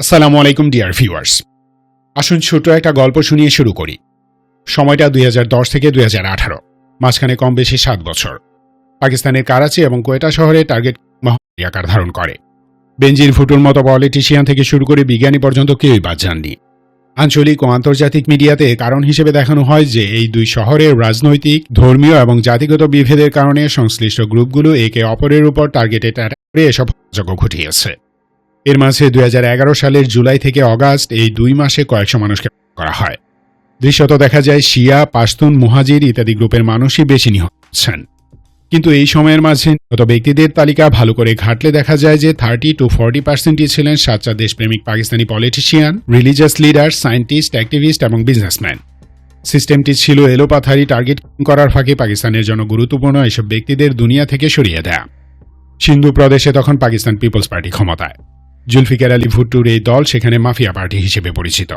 আসসালামু আলাইকুম dear viewers. আসুন ছোট একটা গল্প শুনিয়ে শুরু করি। সময়টা 2010 থেকে 2018, মাঝখানে কম বেশি 7 বছর। পাকিস্তানের করাচি এবং কোয়েটা শহরে টার্গেট মহামারী আকার ধারণ করে। বেনজির ভুট্টোর মতো পলিটিশিয়ান থেকে শুরু করে বিজ্ঞানী পর্যন্ত কেউই বাদ যাননি। আঞ্চলিক ও আন্তর্জাতিক মিডিয়াতে কারণ হিসেবে দেখানো হয় যে এই দুই শহরের রাজনৈতিক, ধর্মীয় এবং জাতিগত বিভেদের কারণে সংশ্লিষ্ট গ্রুপগুলো একে অপরের উপর টার্গেটেড অ্যাটাক করে এসব হত্যাযজ্ঞ ঘটিয়েছে। এর মাঝে 2011 সালের জুলাই থেকে অগাস্ট এই 2 মাসে কয়েকশো মানুষকে করা হয়। দৃশ্যত দেখা যায় শিয়া, পাশতুন, মুহাজির ইত্যাদি গ্রুপের মানুষই বেশি নিহত হচ্ছেন। কিন্তু এই সময়ের মাঝে নিহত ব্যক্তিদের তালিকা ভালো করে ঘাটলে দেখা যায় যে 30 to 40% ছিলেন সাচ্চা দেশপ্রেমিক Pakistani politician, religious leader, scientist, activist এবং বিজনেসম্যান। সিস্টেমটি ছিল এলোপাথারি টার্গেট করার ফাঁকে পাকিস্তানের জন্য গুরুত্বপূর্ণ এসব ব্যক্তিদের দুনিয়া থেকে সরিয়ে দেয়া। সিন্ধু প্রদেশে তখন পাকিস্তান পিপলস পার্টি ক্ষমতায়। জুলফিকার আলী ভুট্টোর এই দল সেখানে মাফিয়া পার্টি হিসেবে পরিচিত।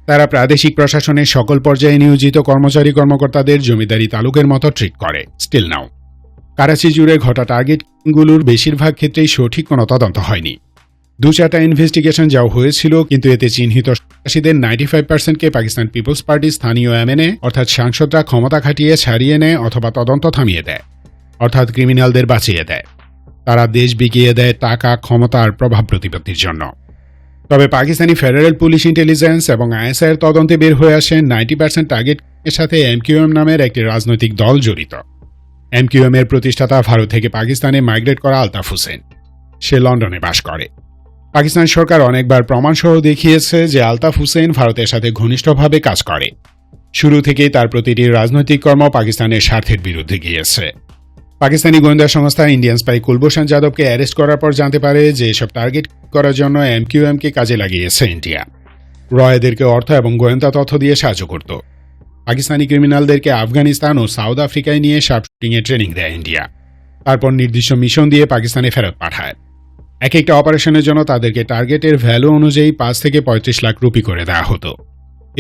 তারা প্রাদেশিক প্রশাসনের সকল পর্যায়ে নিয়োজিত কর্মচারী কর্মকর্তাদের জমিদারি তালুকের মতো ট্রিট করে স্টিল নাও। করাচি জুড়ে ঘটা টার্গেটগুলোর বেশিরভাগ ক্ষেত্রেই সঠিক কোনো তদন্ত হয়নি। 2-4টা ইনভেস্টিগেশন যাও হয়েছিল, কিন্তু এতে চিহ্নিত সন্ত্রাসীদের 95%কে পাকিস্তান পিপলস পার্টি স্থানীয় এমএনএ অর্থাৎ সাংসদরা ক্ষমতা খাটিয়ে ছাড়িয়ে নেয় অথবা তদন্ত থামিয়ে দেয়, অর্থাৎ ক্রিমিনালদের বাঁচিয়ে দেয়। তারা দেশ বিকিয়ে দেয় টাকা, ক্ষমতা আর প্রভাব প্রতিপত্তির জন্য। তবে পাকিস্তানি ফেডারেল পুলিশ ইন্টেলিজেন্স এবং আইএসআইয়ের তদন্তে বের হয়ে আসে 90% টার্গেটের সাথে এমকিউএম নামের একটি রাজনৈতিক দল জড়িত। এমকিউএম এর প্রতিষ্ঠাতা ভারত থেকে পাকিস্তানে মাইগ্রেট করা আলতাফ হোসেন। সে লন্ডনে বাস করে। পাকিস্তান সরকার অনেকবার প্রমাণসহ দেখিয়েছে যে আলতাফ হোসেন ভারতের সাথে ঘনিষ্ঠভাবে কাজ করে। শুরু থেকেই তার প্রতিটি রাজনৈতিক কর্ম পাকিস্তানের স্বার্থের বিরুদ্ধে গিয়েছে। পাকিস্তানি গোয়েন্দা সংস্থা ইন্ডিয়ান স্পাই কুলভূষণ যাদবকে অ্যারেস্ট করার পর জানতে পারে যে এসব টার্গেট করার জন্য এমকিউএমকে কাজে লাগিয়েছে ইন্ডিয়া। এদেরকে অর্থ এবং গোয়েন্দা তথ্য দিয়ে সাহায্য করত। পাকিস্তানি ক্রিমিনালদেরকে আফগানিস্তান ও সাউথ আফ্রিকায় নিয়ে শার্পশুটিংয়ে ট্রেনিং দেয় ইন্ডিয়া। তারপর নির্দিষ্ট মিশন দিয়ে পাকিস্তানে ফেরত পাঠায়। এক একটা অপারেশনের জন্য তাদেরকে টার্গেটের ভ্যালু অনুযায়ী 5 থেকে 35 লাখ রুপি করে দেওয়া হতো।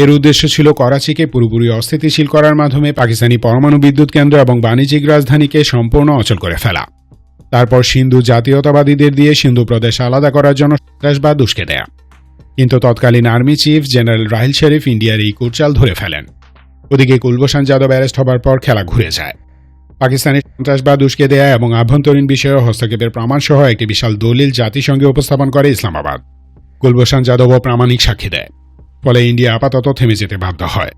এর উদ্দেশ্য ছিল করাচিকে পুরোপুরি অস্থিতিশীল করার মাধ্যমে পাকিস্তানি পরমাণু বিদ্যুৎ কেন্দ্র এবং বাণিজ্যিক রাজধানীকে সম্পূর্ণ অচল করে ফেলা। তারপর সিন্ধু জাতীয়তাবাদীদের দিয়ে সিন্ধু প্রদেশ আলাদা করার জন্য সন্ত্রাসবাদ উস্কে দেয়া। কিন্তু তৎকালীন আর্মি চিফ জেনারেল রাহিল শরীফ ইন্ডিয়ার এই কুটচাল ধরে ফেলেন। ওদিকে কুলভূষণ যাদব অ্যারেস্ট হবার পর খেলা ঘুরে যায়। পাকিস্তানের সন্ত্রাসবাদ উস্কে দেয়া এবং আভ্যন্তরীণ বিষয়ে হস্তক্ষেপের প্রমাণসহ একটি বিশাল দলিল জাতিসংঘে উপস্থাপন করে ইসলামাবাদ। কুলভূষণ যাদবও প্রামাণিক সাক্ষী দেয়। ফলে ইন্ডিয়া আপাতত থেমে যেতে বাধ্য হয়।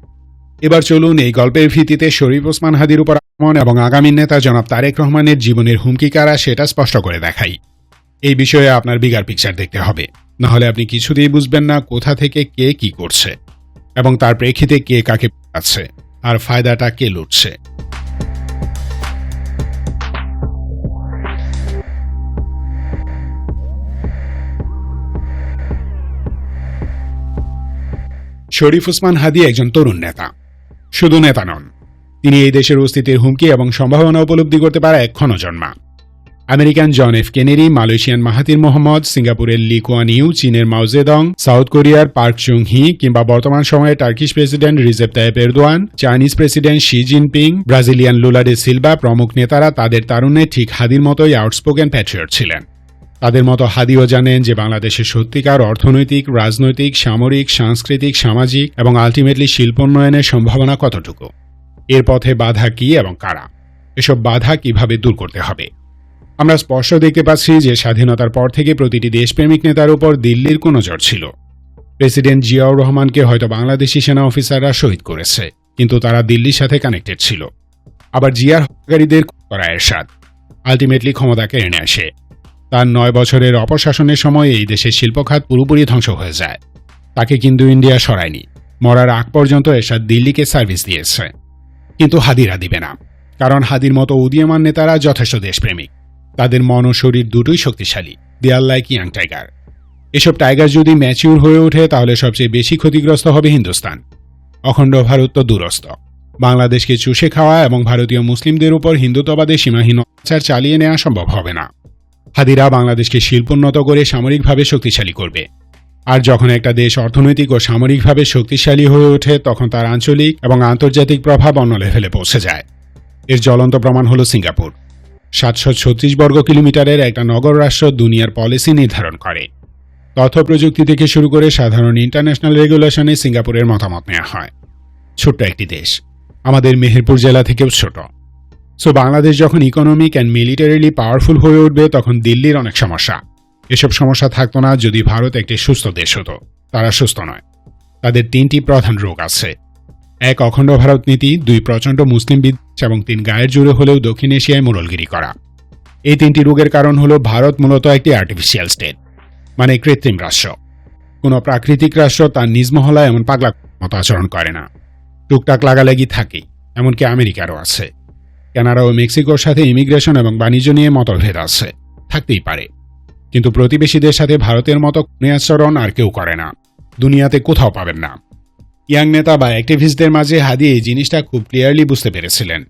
এবার চলুন এই গল্পের ভিত্তিতে শরীফ ওসমান হাদির উপর আক্রমণ এবং আগামী নেতা জনাব তারেক রহমানের জীবনের হুমকি কারা সেটা স্পষ্ট করে দেখাই। এই বিষয়ে আপনার বিগার পিকচার দেখতে হবে, নাহলে আপনি কিছুতেই বুঝবেন না কোথা থেকে কে কি করছে এবং তার প্রেক্ষিতে কে কাকে পাচ্ছে আর ফায়দাটা কে লুটছে। শরীফ ওসমান হাদি একজন তরুণ নেতা। শুধু নেতা নন, তিনি এই দেশের অস্তিত্বের হুমকি এবং সম্ভাবনা উপলব্ধি করতে পারা এক ক্ষণজন্মা। American John F Kennedy, Malaysian Mahathir Mohamad, সিঙ্গাপুরের লি কুয়ান ইউ, চীনের মাও জেদং, সাউথ কোরিয়ার পার্ক চুং হি কিংবা বর্তমান সময়ে Turkish president Recep Tayyip Erdogan, Chinese president Xi Jinping, Brazilian Lula da Silva প্রমুখ নেতারা তাদের তারুণ্যে ঠিক হাদির মতোই আউটস্পোকেন প্যাট্রিয়ট ছিলেন। তাদের মতো হাদিও জানেন যে বাংলাদেশের সত্যিকার অর্থনৈতিক, রাজনৈতিক, সামরিক, সাংস্কৃতিক, সামাজিক এবং আলটিমেটলি শিল্পোন্নয়নের সম্ভাবনা কতটুকু, এর পথে বাধা কি এবং কারা, এসব বাধা কিভাবে দূর করতে হবে। আমরা স্পষ্ট দেখতে পাচ্ছি যে স্বাধীনতার পর থেকে প্রতিটি দেশপ্রেমিক নেতার উপর দিল্লির কোনো নজর ছিল। প্রেসিডেন্ট জিয়াউর রহমানকে হয়তো বাংলাদেশি সেনা অফিসাররা শহীদ করেছে, কিন্তু তারা দিল্লির সাথে কানেক্টেড ছিল। আবার জিয়ার হত্যাকারীদের করা এরশাদ আলটিমেটলি ক্ষমতা কেড়ে নিয়ে আসে। তার 9 বছরের অপশাসনের সময় এই দেশের শিল্পখাত পুরোপুরি ধ্বংস হয়ে যায়। তাকে কিন্তু ইন্ডিয়া সরায়নি। মরার আগ পর্যন্ত এরশাদ দিল্লিকে সার্ভিস দিয়েছে, কিন্তু হাদিরা দিবে না। কারণ হাদির মতো উদীয়মান নেতারা যথেষ্ট দেশপ্রেমিক। তাদের মন ও শরীর দুটোই শক্তিশালী। দে আর লাইক ইয়াং টাইগার। এসব টাইগার যদি ম্যাচিউর হয়ে ওঠে তাহলে সবচেয়ে বেশি ক্ষতিগ্রস্ত হবে হিন্দুস্তান। অখণ্ড ভারত তো দূরস্থ, বাংলাদেশকে চুষে খাওয়া এবং ভারতীয় মুসলিমদের উপর হিন্দুত্ববাদে সীমাহীন অত্যাচার চালিয়ে নেওয়া সম্ভব হবে না। হাদিরা বাংলাদেশকে শিল্পোন্নত করে সামরিকভাবে শক্তিশালী করবে। আর যখন একটা দেশ অর্থনৈতিক ও সামরিকভাবে শক্তিশালী হয়ে ওঠে তখন তার আঞ্চলিক এবং আন্তর্জাতিক প্রভাব অন্য লেভেলে পৌঁছে যায়। এর জ্বলন্ত প্রমাণ হল সিঙ্গাপুর। 736 বর্গ কিলোমিটারের একটা নগর রাষ্ট্র দুনিয়ার পলিসি নির্ধারণ করে। তথ্য প্রযুক্তি থেকে শুরু করে সাধারণ ইন্টারন্যাশনাল রেগুলেশনে সিঙ্গাপুরের মতামত নেওয়া হয়। ছোট্ট একটি দেশ, আমাদের মেহেরপুর জেলা থেকেও ছোট। সো বাংলাদেশ যখন ইকোনমিক অ্যান্ড মিলিটারিলি পাওয়ারফুল হয়ে উঠবে তখন দিল্লির অনেক সমস্যা। এসব সমস্যা থাকতো না যদি ভারত একটি সুস্থ দেশ হতো। তারা সুস্থ নয়। তাদের 3টি প্রধান রোগ আছে। 1, অখণ্ড ভারত নীতি, 2, প্রচণ্ড মুসলিম বিদ্বেষ এবং 3, গায়ের জোরে হলেও দক্ষিণ এশিয়ায় মোড়লগিরি করা। এই 3টি রোগের কারণ হলো ভারত মূলত একটি আর্টিফিশিয়াল স্টেট, মানে কৃত্রিম রাষ্ট্র। কোনো প্রাকৃতিক রাষ্ট্র তার নিজ মহলায় এমন পাগলা মতো আচরণ করে না। টুকটাক লাগালাগি থাকেই, এমনকি আমেরিকারও আছে। কানাডা ও মেক্সিকোর সাথে ইমিগ্রেশন এবং বাণিজ্য নিয়ে মতভেদ আছে, থাকতেই পারে। কিন্তু প্রতিবেশীদের সাথে ভারতের মতো খুনে আচরণ আর কেউ করে না, দুনিয়াতে কোথাও পাবেন না। ইয়াং নেতা বা অ্যাক্টিভিস্টদের মাঝে হাদি এই জিনিসটা খুব ক্লিয়ারলি বুঝতে পেরেছিলেন।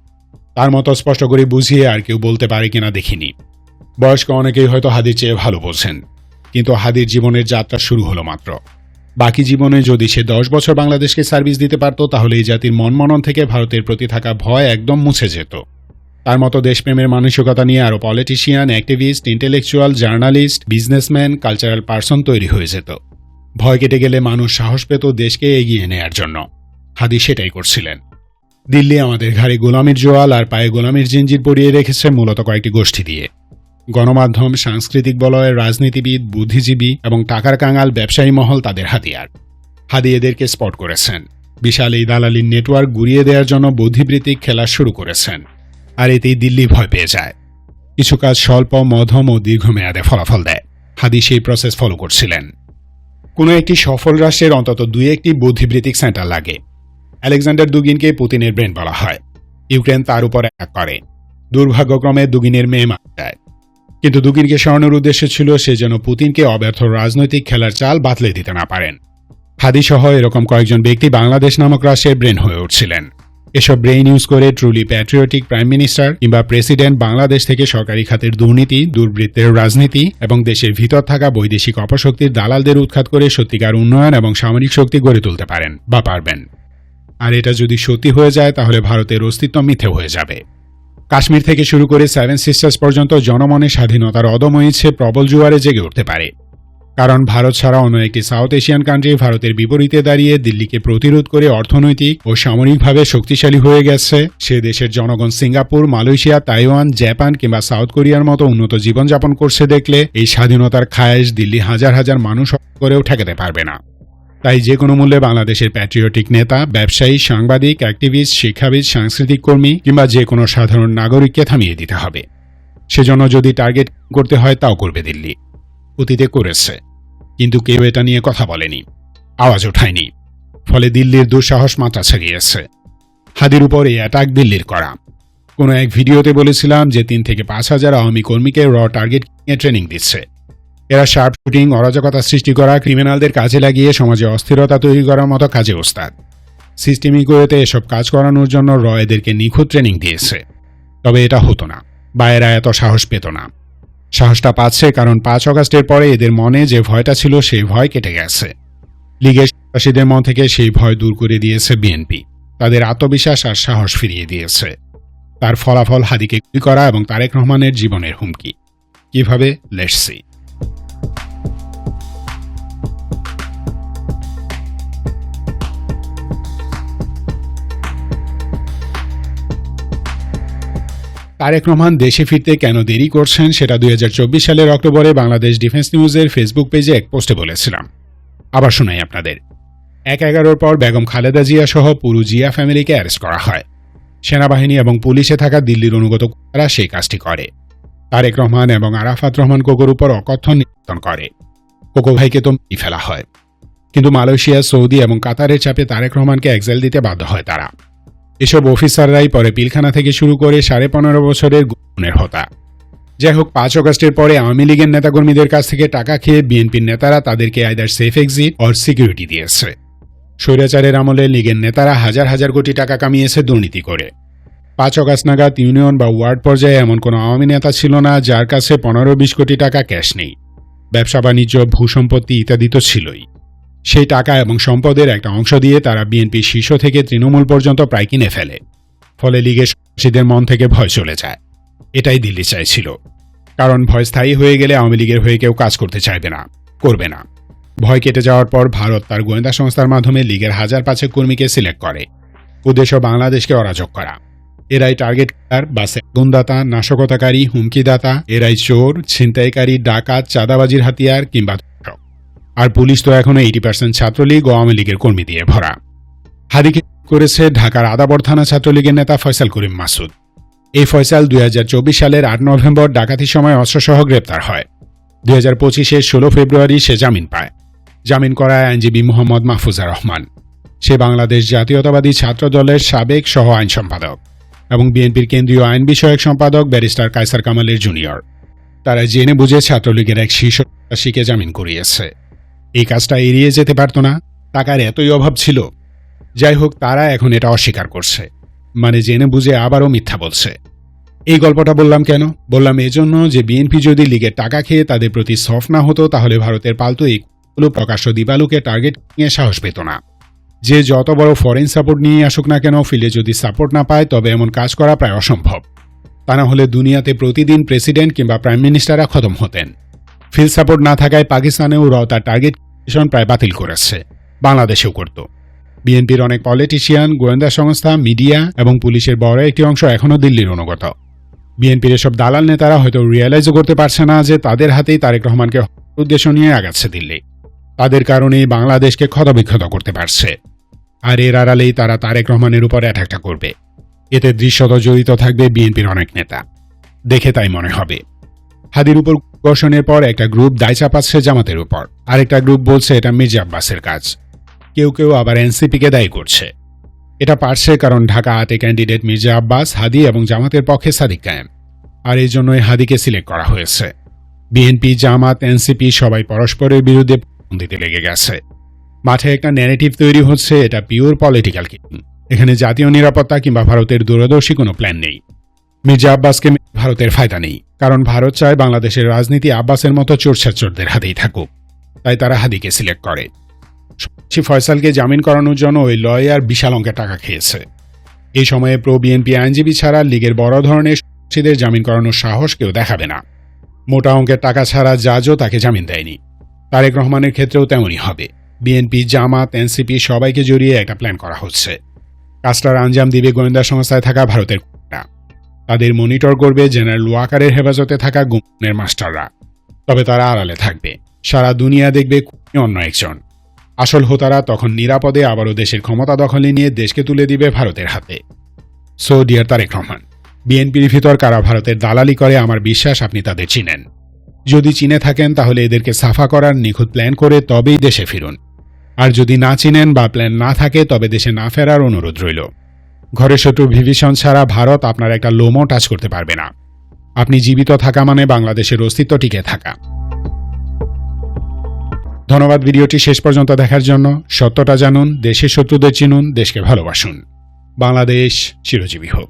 তার মতো স্পষ্ট করে বুঝিয়ে আর কেউ বলতে পারে কিনা দেখিনি। বয়স্ক অনেকেই হয়তো হাদির চেয়ে ভালো বোঝেন, কিন্তু হাদির জীবনের যাত্রা শুরু হলো মাত্র। বাকি জীবনে যদি সে 10 বছর বাংলাদেশকে সার্ভিস দিতে পারত তাহলে এই জাতির মনমনন থেকে ভারতের প্রতি থাকা ভয় একদম মুছে যেত। তার মতো দেশপ্রেমের মানসিকতা নিয়ে আরও politician, activist, intellectual, journalist, businessman, cultural person তৈরি হয়ে যেত। ভয় কেটে গেলে মানুষ সাহস পেত দেশকে এগিয়ে নেয়ার জন্য। হাদি সেটাই করছিলেন। দিল্লি আমাদের ঘাড়ে গোলামির জোয়াল আর পায়ে গোলামির জিঞ্জির পরিয়ে রেখেছে মূলত কয়েকটি গোষ্ঠী দিয়ে। গণমাধ্যম, সাংস্কৃতিক বলয়, রাজনীতিবিদ, বুদ্ধিজীবী এবং টাকার কাঙাল ব্যবসায়ী মহল তাদের হাতিয়ার। হাদি এদেরকে স্পট করেছেন। বিশাল এই দালালির নেটওয়ার্ক গুড়িয়ে দেওয়ার জন্য বুদ্ধিবৃত্তিক খেলা শুরু করেছেন। আর এতেই দিল্লি ভয় পেয়ে যায়। কিছু কাজ স্বল্প, মধ্যম ও দীর্ঘমেয়াদে ফলাফল দেয়। হাদি সেই প্রসেস ফলো করছিলেন। কোনো একটি সফল রাষ্ট্রের অন্তত 2-1টি বুদ্ধিবৃত্তিক সেন্টার লাগে। আলেকজান্ডার দুগিনকে পুতিনের ব্রেন বলা হয়। ইউক্রেন তার উপর অ্যাটাক করে। দুর্ভাগ্যক্রমে দুগিনের মেয়ে মারা যায়। কিন্তু দুগিনকে সরানোর উদ্দেশ্য ছিল সে যেন পুতিনকে অব্যর্থ রাজনৈতিক খেলার চাল বাতলে দিতে না পারেন। হাদি সহ এরকম কয়েকজন ব্যক্তি বাংলাদেশ নামক রাষ্ট্রের ব্রেন হয়ে উঠছিলেন। এসব ব্রেইন ইউজ করে ট্রুলি প্যাট্রিয়টিক প্রাইম মিনিস্টার কিংবা প্রেসিডেন্ট বাংলাদেশ থেকে সরকারি খাতের দুর্নীতি, দুর্বৃত্তের রাজনীতি এবং দেশের ভিতর থাকা বৈদেশিক অপশক্তির দালালদের উৎখাত করে সত্যিকার উন্নয়ন এবং সামরিক শক্তি গড়ে তুলতে পারেন বা পারবেন। আর এটা যদি সত্যি হয়ে যায় তাহলে ভারতের অস্তিত্ব মিথ্যে হয়ে যাবে। কাশ্মীর থেকে শুরু করে 7 সিস্টার্স পর্যন্ত জনমনে স্বাধীনতার অদম্য ইচ্ছে প্রবল জোয়ারে জেগে উঠতে পারে। কারণ ভারত ছাড়া অন্য একটি সাউথ এশিয়ান কান্ট্রি ভারতের বিপরীতে দাঁড়িয়ে দিল্লিকে প্রতিরোধ করে অর্থনৈতিক ও সামরিকভাবে শক্তিশালী হয়ে গেছে। সে দেশের জনগণ সিঙ্গাপুর, মালয়েশিয়া, তাইওয়ান, জাপান কিংবা সাউথ কোরিয়ার মতো উন্নত জীবনযাপন করছে দেখলে এই স্বাধীনতার খায়েশ দিল্লি হাজার হাজার মানুষ করেও ঠেকাতে পারবে না। তাই যে কোনো মূল্যে বাংলাদেশের প্যাট্রিয়টিক নেতা, ব্যবসায়ী, সাংবাদিক, অ্যাক্টিভিস্ট, শিক্ষাবিদ, সাংস্কৃতিক কর্মী কিংবা যে কোনো সাধারণ নাগরিককে থামিয়ে দিতে হবে। সেজন্য যদি টার্গেট করতে হয় তাও করবে দিল্লি। অতীতে করেছে, কিন্তু কেউ এটা নিয়ে কথা বলেনি, আওয়াজ ওঠায়নি। ফলে দিল্লির দুঃসাহস মাত্রা ছাড়িয়েছে। হাদির উপর এই অ্যাটাক দিল্লির করা। কোনো এক ভিডিওতে বলেছিলাম যে 3 থেকে 5 হাজার আওয়ামী কর্মীকে টার্গেট ট্রেনিং দিচ্ছে। এরা শার্প শুটিং, অরাজকতা সৃষ্টি করা, ক্রিমিনালদের কাজে লাগিয়ে সমাজে অস্থিরতা তৈরি করার মতো কাজে ওস্তাদ। সিস্টেমিক ওয়েতে এসব কাজ করানোর জন্য এদেরকে নিখুঁত ট্রেনিং দিয়েছে। তবে এটা হতো না, বা এরা এত সাহস পেত না। সাহসটা পাচ্ছে কারণ 5 অগাস্টের পরে এদের মনে যে ভয়টা ছিল সেই ভয় কেটে গেছে। লীগের সন্ত্রাসীদের মন থেকে সেই ভয় দূর করে দিয়েছে বিএনপি। তাদের আত্মবিশ্বাস আর সাহস ফিরিয়ে দিয়েছে। তার ফলাফল হাদিকে গুলি করা এবং তারেক রহমানের জীবনের হুমকি। কিভাবে? Let's see. তারেক রহমান দেশে ফিরতে কেন দেরি করছেন সেটা 2024 সালের অক্টোবরে বাংলাদেশ ডিফেন্স নিউজের ফেসবুক পেজে এক পোস্টে বলেছিলাম। আবার শোনাই আপনাদের। 1/11 পর বেগম খালেদা জিয়া সহ পুরো জিয়া ফ্যামিলিকে অ্যারেস্ট করা হয়। সেনাবাহিনী এবং পুলিশে থাকা দিল্লির অনুগত কর্তারা সেই কাজটি করে। তারেক রহমান এবং আরাফাত রহমান কোকোর উপর অকথ্য নির্যাতন করে। কোকো ভাইকে তো মেরে ফেলা হয়। কিন্তু মালয়েশিয়া, সৌদি এবং কাতারের চাপে তারেক রহমানকে এক্সাইল দিতে বাধ্য হয় তারা। এসব অফিসাররাই পরে পিলখানা থেকে শুরু করে 15.5 বছরের গুণের হতা। যাই হোক, 5 অগাস্টের পরে আওয়ামী লীগের নেতাকর্মীদের কাছ থেকে টাকা খেয়ে বিএনপির নেতারা তাদেরকে either safe exit or security দিয়েছে। স্বৈরাচারের আমলে লীগের নেতারা হাজার হাজার কোটি টাকা কামিয়েছে দুর্নীতি করে। 5 অগাস্ট নাগাদ ইউনিয়ন বা ওয়ার্ড পর্যায়ে এমন কোনো আওয়ামী নেতা ছিল না যার কাছে 15-20 কোটি টাকা ক্যাশ নেই। ব্যবসা বাণিজ্য, ভূসম্পত্তি ইত্যাদি তো ছিলই। সেই টাকা এবং সম্পদের একটা অংশ দিয়ে তারা বিএনপি শীর্ষ থেকে তৃণমূল পর্যন্ত প্রায় কিনে ফেলে। ফলে লীগের সদস্যদের মন থেকে ভয় চলে যায়। এটাই দিল্লি চাইছিল। কারণ ভয় স্থায়ী হয়ে গেলে আওয়ামী লীগের হয়ে কেউ কাজ করতে চাইবে না, করবে না। ভয় কেটে যাওয়ার পর ভারত তার গোয়েন্দা সংস্থার মাধ্যমে লীগের 1000-500 কর্মীকে সিলেক্ট করে। উদ্দেশ্য বাংলাদেশকে অরাজক করা। এরাই টার্গেট কিলার বা সেগুনদাতা, নাশকতাকারী, হুমকিদাতা, এরাই চোর, ছিনতাইকারী, ডাকাত, চাঁদাবাজির হাতিয়ার কিংবা ধর্ষক। আর পুলিশ তো এখনো 80% ছাত্রলীগ ও আওয়ামী লীগের কর্মী দিয়ে ভরা। হাদিকে করেছে ঢাকার আদাবর থানা ছাত্রলীগের নেতা ফয়সাল করিম মাসুদ। এই ফয়সাল 2024 সালের 8 নভেম্বর ডাকাতির সময় অস্ত্রসহ গ্রেপ্তার হয়। 2025-এর 16 ফেব্রুয়ারি সে জামিন পায়। জামিন করায় আইনজীবী মোহাম্মদ মাহফুজা রহমান। সে বাংলাদেশ জাতীয়তাবাদী ছাত্র দলের সাবেক সহ আইন সম্পাদক এবং বিএনপির কেন্দ্রীয় আইন বিষয়ক সম্পাদক ব্যারিস্টার কায়সার কামালের জুনিয়র। তারা জেনে বুঝে ছাত্রলীগের এক শীর্ষ সন্ত্রাসীকে জামিন করিয়েছে। এই কাজটা এড়িয়ে যেতে পারত না, টাকার এতই অভাব ছিল। যাই হোক, তারা এখন এটা অস্বীকার করছে, মানে জেনে বুঝে আবারও মিথ্যা বলছে। এই গল্পটা বললাম কেন? বললাম এজন্য যে বিএনপি যদি লীগের টাকা খেয়ে তাদের প্রতি সফট না হতো, তাহলে ভারতের পাল্টো এই প্রকাশ্য দিবালুকে টার্গেট নিয়ে সাহস পেত না। যে যত বড় ফরেন সাপোর্ট নিয়ে আসুক না কেন, ফিল্ডে যদি সাপোর্ট না পায় তবে এমন কাজ করা প্রায় অসম্ভব। তা না হলে দুনিয়াতে প্রতিদিন প্রেসিডেন্ট কিংবা প্রাইম মিনিস্টাররা খতম হতেন। ফিল্ড সাপোর্ট না থাকায় পাকিস্তানেও তার টার্গেট প্রায় বাতিল করেছে, বাংলাদেশেও করত। বিএনপির অনেক পলিটিশিয়ান, গোয়েন্দা সংস্থা, মিডিয়া এবং পুলিশের বড় একটি অংশ এখনও দিল্লির অনুগত। বিএনপির এসব দালাল নেতারা হয়তো রিয়েলাইজও করতে পারছে না যে তাদের হাতেই তারেক রহমানকে উদ্দেশ্য নিয়ে আগাচ্ছে দিল্লি। তাদের কারণেই বাংলাদেশকে ক্ষতবিক্ষত করতে পারছে। আর এর আড়ালেই তারা তারেক রহমানের উপর অ্যাটাকটা করবে। এতে দৃশ্যত জড়িত থাকবে বিএনপির অনেক নেতা, দেখে তাই মনে হবে। হাদির উপর বর্ষণের পর একটা গ্রুপ দায় চাপাচ্ছে জামাতের উপর, আরেকটা গ্রুপ বলছে এটা মির্জা আব্বাসের কাজ। কেউ কেউ আবার এনসিপিকে দায়ী করছে। এটা পারছে কারণ ঢাকা 8-এ ক্যান্ডিডেট মির্জা আব্বাস, হাদি এবং জামাতের পক্ষে সাদিক কায়েম, আর এই জন্যই হাদিকে সিলেক্ট করা হয়েছে। বিএনপি, জামাত, এনসিপি সবাই পরস্পরের বিরুদ্ধে দিতে লেগে গেছে। মাঠে একটা ন্যারেটিভ তৈরি হচ্ছে, এটা পিওর পলিটিক্যাল গেম। এখানে জাতীয় নিরাপত্তা কিংবা ভারতের দূরদর্শী কোনো প্ল্যান নেই। মির্জা আব্বাসকে ভারতের ফায়দা নেই, কারণ ভারত চায় বাংলাদেশের রাজনীতি আব্বাসের মতো চোরদের হাতেই থাকুক। তাই তারা হাদিকে সিলেক্ট করে। ফয়সালকে জামিন করানোর জন্য ওই লয়ার বিশাল অঙ্কের টাকা খেয়েছে। এই সময়ে প্রো বিএনপি আইনজীবী ছাড়া লীগের বড় ধরনের সন্ত্রাসীদের জামিন করানোর সাহস কেউ দেখাবে না। মোটা অঙ্কের টাকা ছাড়া জাজও তাকে জামিন দেয়নি। তারেক রহমানের ক্ষেত্রেও তেমনই হবে। বিএনপি, জামাত, এনসিপি সবাইকে জড়িয়ে একটা প্ল্যান করা হচ্ছে। কাজটার আঞ্জাম দিবে গোয়েন্দা সংস্থায় থাকা ভারতের কর্মীরা। তাদের মনিটর করবে জেনারেল ওয়াকারের হেফাজতে থাকা গুমের মাস্টাররা। তবে তারা আড়ালে থাকবে। সারা দুনিয়া দেখবে অন্য একজন। আসল হোতারা তখন নিরাপদে আবারও দেশের ক্ষমতা দখলে নিয়ে দেশকে তুলে দিবে ভারতের হাতে। সো ডিয়ার তারেক রহমান, বিএনপির ভিতর কারা ভারতের দালালি করে আমার বিশ্বাস আপনি তাদের চিনেন। যদি চিনে থাকেন তাহলে এদেরকে সাফা করার নিখুঁত প্ল্যান করে তবেই দেশে ফিরুন। আর যদি না চিনেন বা প্ল্যান না থাকে তবে দেশে না ফেরার অনুরোধ রইল। ঘরের শত্রু বিভীষণ ছাড়া ভারত আপনার একটা লোমও টাচ করতে পারবে না। আপনি জীবিত থাকা মানে বাংলাদেশের অস্তিত্ব টিকে থাকা। ধন্যবাদ ভিডিওটি শেষ পর্যন্ত দেখার জন্য। সত্যটা জানুন, দেশের শত্রুদের চিনুন, দেশকে ভালোবাসুন। বাংলাদেশ চিরজীবী হোক।